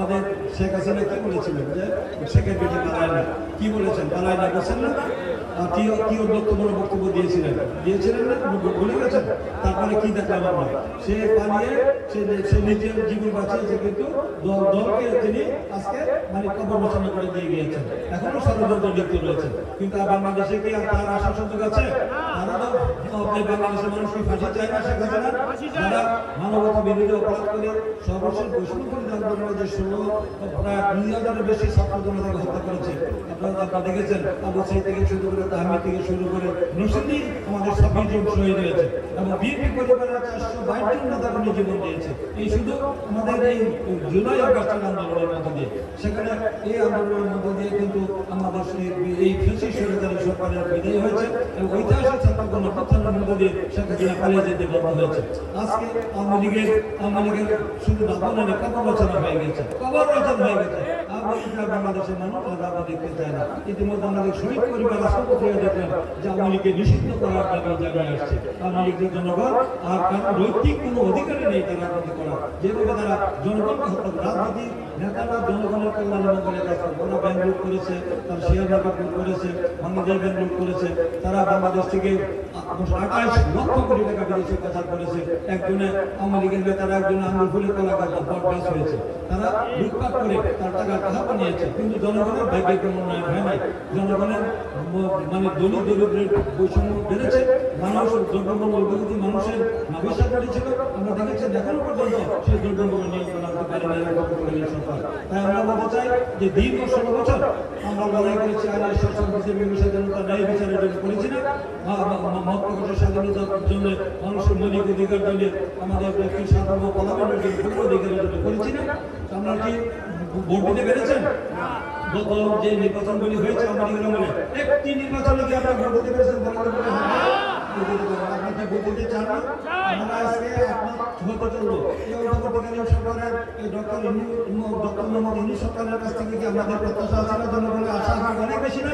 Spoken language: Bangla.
আমাদের শেখ হাসিনা কি বলেছিলেন যে শেখের বেটি পালায় না, কি বলেছেন পালায় না বলছেন না, কি বক্তব্য দিয়েছিলেন না, ভুলে গেছেন। তারপরে কি দেখলাম আমরা, সে পালিয়ে সে নিজের জীবন বাঁচিয়েছে, কিন্তু দলকে তিনি আজকে মানে কবর রচনা করে দিয়ে গিয়েছেন, এখনো ষড়যন্ত্র লিপ্ত রয়েছে। কিন্তু বাংলাদেশে কি তার আসার সুযোগ আছে? তারা তো বাংলাদেশের মানুষকে ফাঁসি চায় না শেখ হাসিনা, যারা মানবতা বিরোধী অপরাধ করে সর্বশেষ বৈষ্ণবপন্থী আন্দোলনে যে 16 প্রায় 2000-এর বেশি ছাত্র জনতাকে হত্যা করেছে। আপনারা দেখেছেন, আবু সাইদ থেকে শুরু করে তাহমিদ থেকে শুরু করে নসিন্দি আমাদের 26 জন শহীদ হয়েছে, এবং বিএনপি পরিবারের 422 জন নেতা কর্মী জীবন দিয়েছে এই শুধু আমাদের এই জুলাই আগস্টের আন্দোলনের মধ্য দিয়ে। সেখানে এই আন্দোলনের মধ্য দিয়ে কিন্তু আমাদের এই ফ্যাসিস্ট স্বৈরাচারী সরকারের বিদায় হয়েছে, এবং ঐতিহাসিক ছাত্র গণঅভ্যুত্থানের মধ্য দিয়ে শেখ হাসিনা পালিয়ে যেতে বাধ্য হয়েছে। আজকে আওয়ামী লীগের শুধু দাবনে কবর রচনা হয়ে গেছে, বাংলাদেশের মানুষ আলাদা দেখতে চায় না। ইতিমধ্যে আমাদের শহীদ পরিবার রাষ্ট্রপতিরা দেখলেন যে আওয়ামী লীগকে নিষিদ্ধ করার দাবি জানিয়ে আসছে। আওয়ামী লীগের জনগণ আর কারণ নৈতিক কোনো অধিকারই নেই তারা রাজনীতি করার, যেভাবে তারা জনগণকে হত্যা করে। রাজনীতি নেতারা জনগণের কল্যাণ মঙ্গলের কাজ করে, ওরা ব্যাংক লুট করেছে, তার শেয়ার মার্কেট লুট করেছে, বাংলাদেশ ব্যাংক লুট করেছে, তারা বাংলাদেশ থেকে 28 লক্ষ কোটি টাকা বিদেশে পাচার করেছে। একজনে আওয়ামী লীগের নেতারা একজনে আঙুল ফুলে কলা গাছ বটগাছ হয়েছে, তারা লুটপাট করে তার টাকা কাহাবা নিয়েছে, কিন্তু জনগণের ভাগ্যের কোনো উন্নয়ন হয় নাই। জনগণের মানে দলিত দরিদ্রের বৈষম্য বেড়েছে, মানুষ দ্রব্যমূল্য ঊর্ধ্বগতি মানুষের নাভিশ্বাস ছিল। আমরা দেখেছি এখনো পর্যন্ত সেই দ্রব্যমূল্য নিয়ন্ত্রণ আনতে পারি না সরকার। তাই আমরা বলতে চাই যে দীর্ঘ 16 বছর আমরা লড়াই করেছি আইনের শাসন বিচার স্বাধীনতা ন্যায় বিচারের জন্য করেছি না, মত প্রকাশের স্বাধীনতার জন্য, মানুষের মৌলিক অধিকার জন্য, আমাদের ব্যক্তির স্বাধীন পার্লামেন্টের জন্য ভোট অধিকারের জন্য করেছি না। আমরা কি ভোট দিতে পেরেছেন? গত যে নির্বাচনগুলি হয়েছে আমাদের আমলে একটি নির্বাচনে কি আপনারা ভোট দিতে পেরেছেন? আপনি ভোট দিতে চান না? আমরা আজকে আপনার হতে চলবো এই অন্তর্বর্তীকালীন সরকারের ডক্টর মোহাম্মদ ইউনূস সরকারের কাছ থেকে কি আমাদের প্রত্যাশা আছে না? জনগণের আশা অনেক বেশি না?